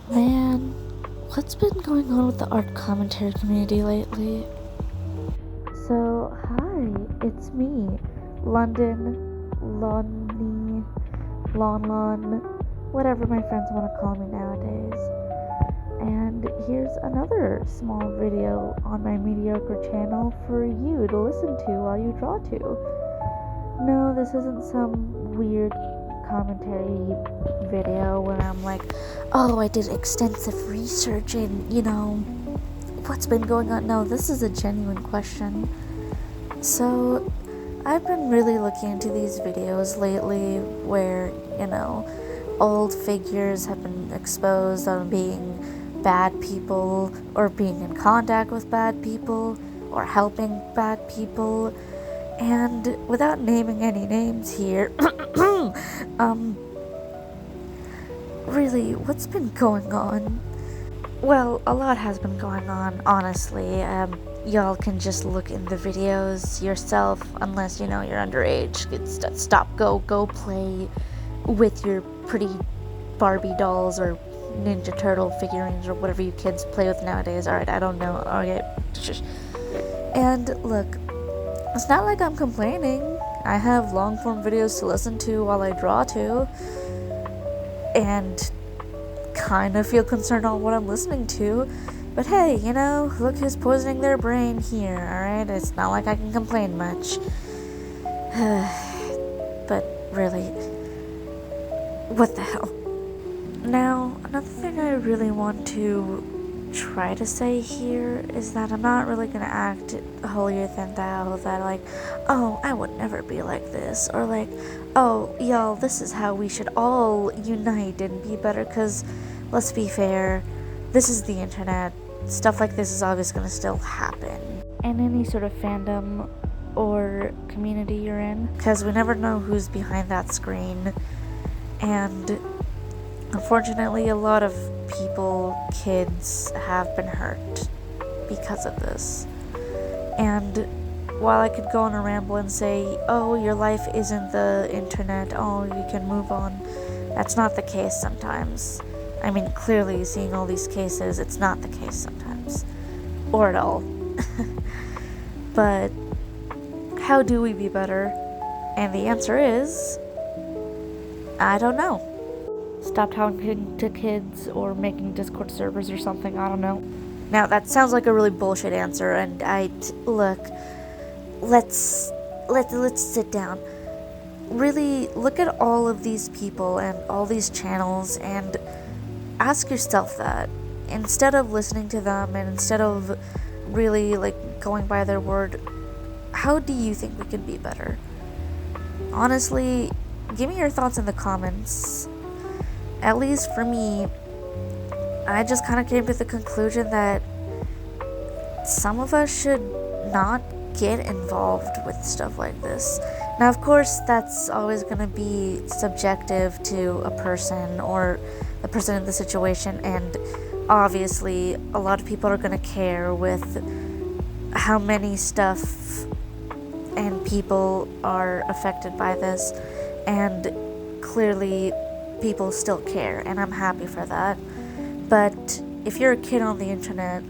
Man, what's been going on with the art commentary community lately? So, hi, it's me, London, Lonnie, Lon, whatever my friends want to call me nowadays. And here's another small video on my mediocre channel for you to listen to while you draw to. No, this isn't some weird commentary video where I'm like, oh, I did extensive research in, what's been going on. No, this is a genuine question. So, I've been really looking into these videos lately where, old figures have been exposed on being bad people or being in contact with bad people or helping bad people. And without naming any names here, really, what's been going on? Well, a lot has been going on, honestly. Y'all can just look in the videos yourself, unless, you're underage. Stop, go play with your pretty Barbie dolls or Ninja Turtle figurines or whatever you kids play with nowadays. Alright, I don't know. Okay, shush. And look, it's not like I'm complaining. I have long-form videos to listen to while I draw to, and kind of feel concerned on what I'm listening to. But hey, look who's poisoning their brain here, alright? It's not like I can complain much. But really, what the hell? Now, another thing I really want to try to say here is that I'm not really gonna act holier than thou, that like, oh, I would never be like this, or like, oh, y'all, this is how we should all unite and be better, because let's be fair, this is the internet. Stuff like this is obviously gonna still happen in any sort of fandom or community you're in, because we never know who's behind that screen. And unfortunately, a lot of people, kids, have been hurt because of this. And while I could go on a ramble and say, oh, your life isn't the internet, oh, you can move on, that's not the case sometimes. I mean, clearly, seeing all these cases, it's not the case sometimes. Or at all. But how do we be better? And the answer is, I don't know. Stop talking to kids or making Discord servers or something, I don't know. Now, that sounds like a really bullshit answer, and look, let's sit down. Really, look at all of these people and all these channels and ask yourself that. Instead of listening to them and instead of really, going by their word, how do you think we could be better? Honestly, give me your thoughts in the comments. At least for me, I just kind of came to the conclusion that some of us should not get involved with stuff like this. Now, of course, that's always going to be subjective to a person or the person in the situation, and obviously a lot of people are going to care with how many stuff and people are affected by this, and clearly people still care, and I'm happy for that. But if you're a kid on the internet,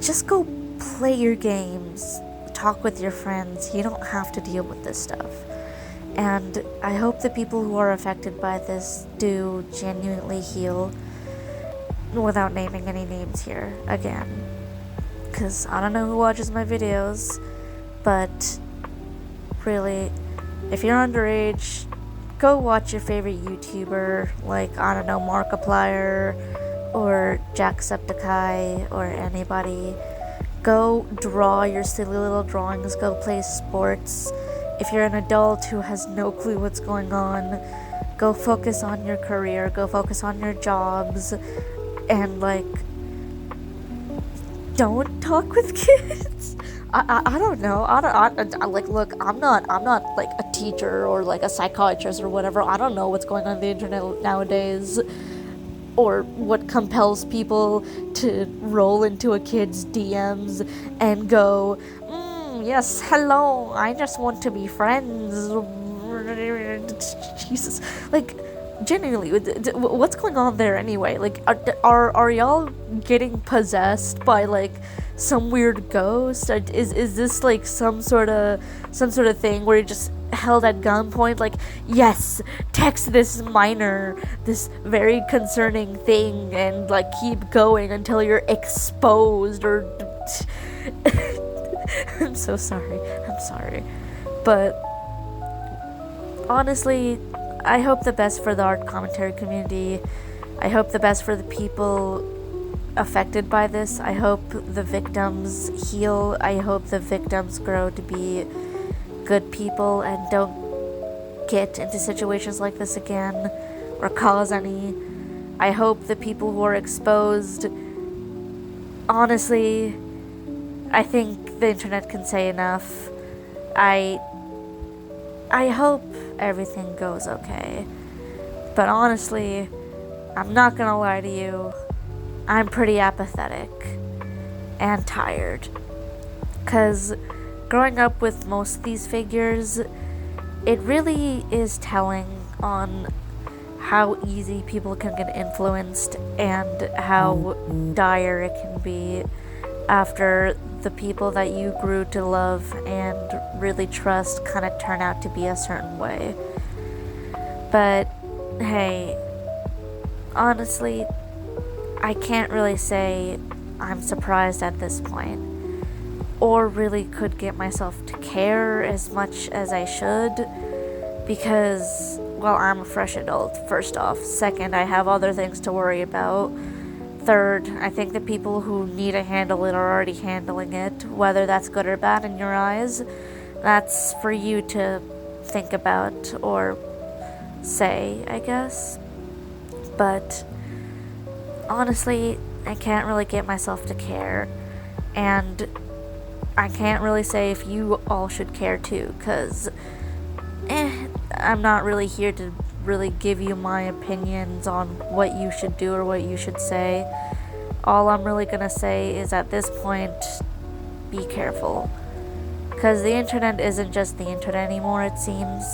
just go play your games, talk with your friends. You don't have to deal with this stuff. And I hope the people who are affected by this do genuinely heal, without naming any names here again, because I don't know who watches my videos, but really, if you're underage, go watch your favorite YouTuber, like, I don't know, Markiplier or Jacksepticeye or anybody. Go draw your silly little drawings, go play sports. If you're an adult who has no clue what's going on, go focus on your career, go focus on your jobs, and don't talk with kids. I don't know. Look, I'm not like a teacher or like a psychiatrist or whatever. I don't know what's going on the internet nowadays, or what compels people to roll into a kid's DMs and go, yes, hello, I just want to be friends. Jesus. genuinely, what's going on there anyway? Like, are y'all getting possessed by like some weird ghost? Is this like some sort of thing where you're just held at gunpoint? Like, yes, text this minor this very concerning thing, and like keep going until you're exposed, or I'm so sorry. I'm sorry, but honestly, I hope the best for the art commentary community. I hope the best for the people affected by this. I hope the victims heal. I hope the victims grow to be good people and don't get into situations like this again or cause any. I hope the people who are exposed, honestly, I think the internet can say enough. I hope everything goes okay. But honestly, I'm not gonna lie to you, I'm pretty apathetic and tired. 'Cause growing up with most of these figures, it really is telling on how easy people can get influenced and how dire it can be after the people that you grew to love and really trust kind of turn out to be a certain way. But hey, honestly, I can't really say I'm surprised at this point, or really could get myself to care as much as I should, because, well, I'm a fresh adult, first off. Second, I have other things to worry about. Third, I think the people who need to handle it are already handling it. Whether that's good or bad in your eyes, that's for you to think about or say, I guess. But honestly, I can't really get myself to care. And I can't really say if you all should care too, because I'm not really here to really give you my opinions on what you should do or what you should say. All I'm really gonna say is, at this point, be careful, because the internet isn't just the internet anymore, it seems.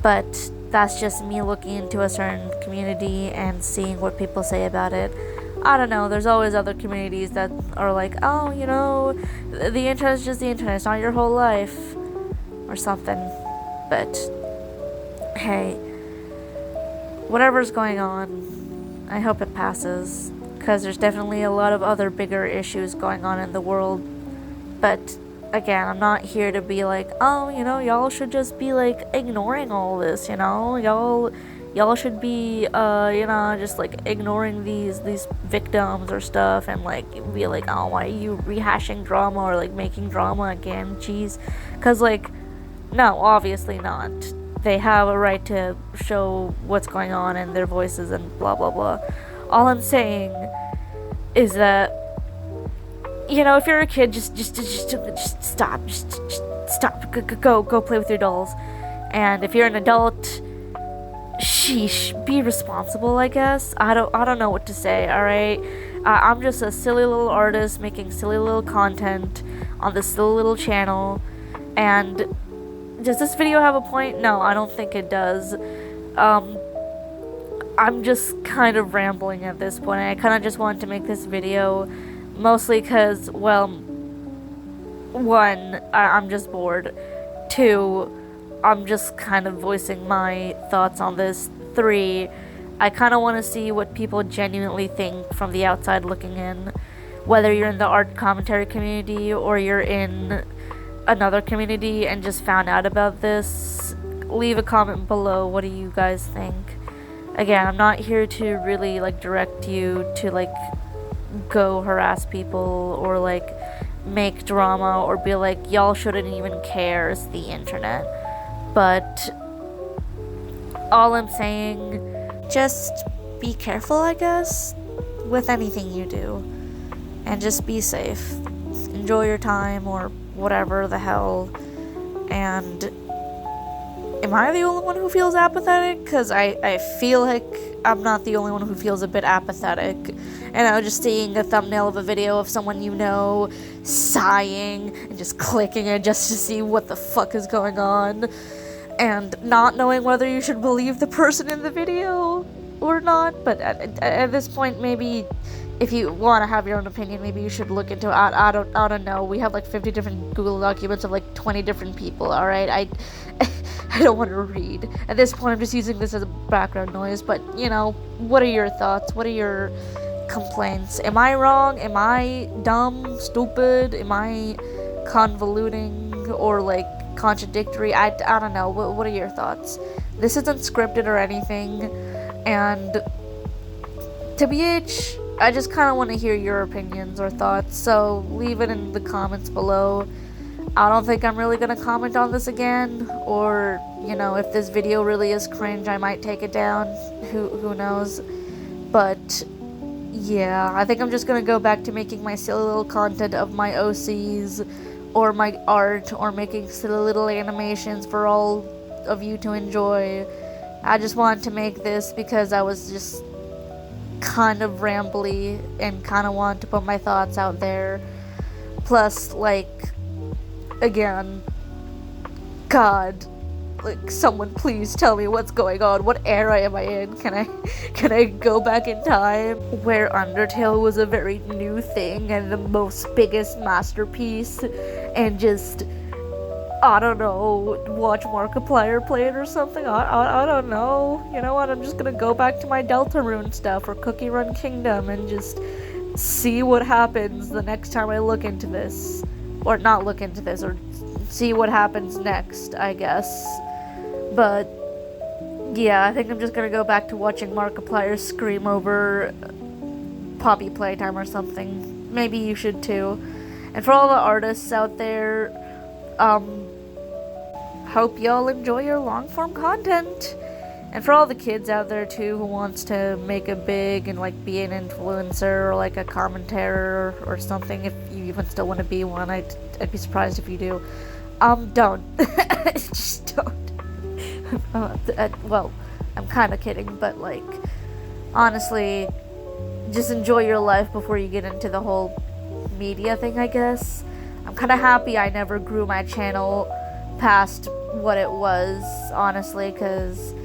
But that's just me looking into a certain community and seeing what people say about it. I don't know, there's always other communities that are like, oh, you know, the internet's just the internet, it's not your whole life, or something. But hey, whatever's going on, I hope it passes, because there's definitely a lot of other bigger issues going on in the world. But again, I'm not here to be like, oh, you know, y'all should just be like ignoring all this, you know, y'all should be you know, just like ignoring these victims or stuff, and like be like, oh, why are you rehashing drama or like making drama again, jeez. Because like, no, obviously not. They have a right to show what's going on in their voices and blah blah blah. All I'm saying is that, you know, if you're a kid, just stop. Just stop. Go play with your dolls. And if you're an adult, sheesh, be responsible, I guess. I don't know what to say, alright? I'm just a silly little artist making silly little content on this silly little channel. And does this video have a point? No, I don't think it does. I'm just kind of rambling at this point. I kind of just wanted to make this video mostly because, well, one, I'm just bored. Two, I'm just kind of voicing my thoughts on this. Three, I kind of want to see what people genuinely think from the outside looking in. Whether you're in the art commentary community or you're in another community and just found out about this, leave a comment below. What do you guys think? Again, I'm not here to really like direct you to like go harass people or like make drama or be like, y'all shouldn't even care, it's the internet. But all I'm saying, just be careful, I guess, with anything you do, and just be safe. Enjoy your time or whatever the hell. And am I the only one who feels apathetic? Because I feel like I'm not the only one who feels a bit apathetic. And I was just seeing a thumbnail of a video of someone you know sighing and just clicking it just to see what the fuck is going on. and not knowing whether you should believe the person in the video or not. But at this point, maybe if you want to have your own opinion, maybe you should look into it. I don't know. We have like 50 different Google documents of like 20 different people, alright? I don't want to read. At this point, I'm just using this as a background noise, but, you know, what are your thoughts? What are your complaints? Am I wrong? Am I dumb? Stupid? Am I convoluting? Or, like, contradictory? I don't know. What are your thoughts? This isn't scripted or anything, and TBH, I just kind of want to hear your opinions or thoughts, so leave it in the comments below. I don't think I'm really gonna comment on this again, or, you know, if this video really is cringe, I might take it down. Who knows? But yeah, I think I'm just gonna go back to making my silly little content of my OCs, or my art, or making silly little animations for all of you to enjoy. I just wanted to make this because I was just kind of rambly and kind of wanted to put my thoughts out there. Plus, like, again, God, like, someone please tell me what's going on. What era am I in? Can I go back in time where Undertale was a very new thing and the most biggest masterpiece, and just, I don't know, watch Markiplier play it or something? I don't know. You know what? I'm just gonna go back to my Deltarune stuff or Cookie Run Kingdom and just see what happens the next time I look into this. Or not look into this, or see what happens next, I guess. But yeah, I think I'm just gonna go back to watching Markiplier scream over Poppy Playtime or something. Maybe you should too. And for all the artists out there, hope y'all enjoy your long-form content. And for all the kids out there too who wants to make it big and like be an influencer or like a commentator or something, if you even still want to be one, I'd be surprised if you do. Don't. Just don't. Well, I'm kind of kidding, but like, honestly, just enjoy your life before you get into the whole media thing, I guess. I'm kind of happy I never grew my channel past what it was, honestly, because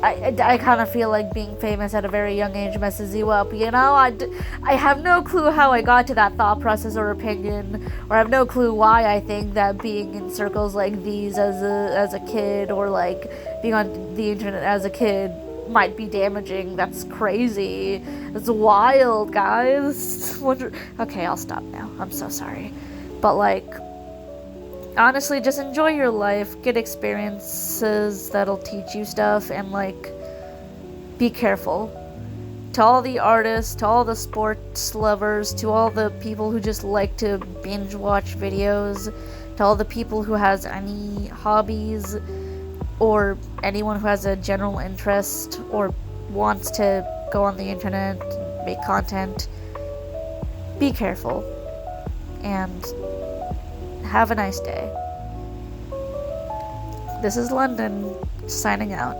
I kind of feel like being famous at a very young age messes you up, you know? I have no clue how I got to that thought process or opinion, or I have no clue why I think that being in circles like these as a kid, or like being on the internet as a kid, might be damaging. That's crazy. It's wild, guys. Okay, I'll stop now. I'm so sorry. But like, honestly, just enjoy your life, get experiences that'll teach you stuff, and like, be careful. To all the artists, to all the sports lovers, to all the people who just like to binge watch videos, to all the people who has any hobbies, or anyone who has a general interest or wants to go on the internet and make content, be careful. And have a nice day. This is London, signing out.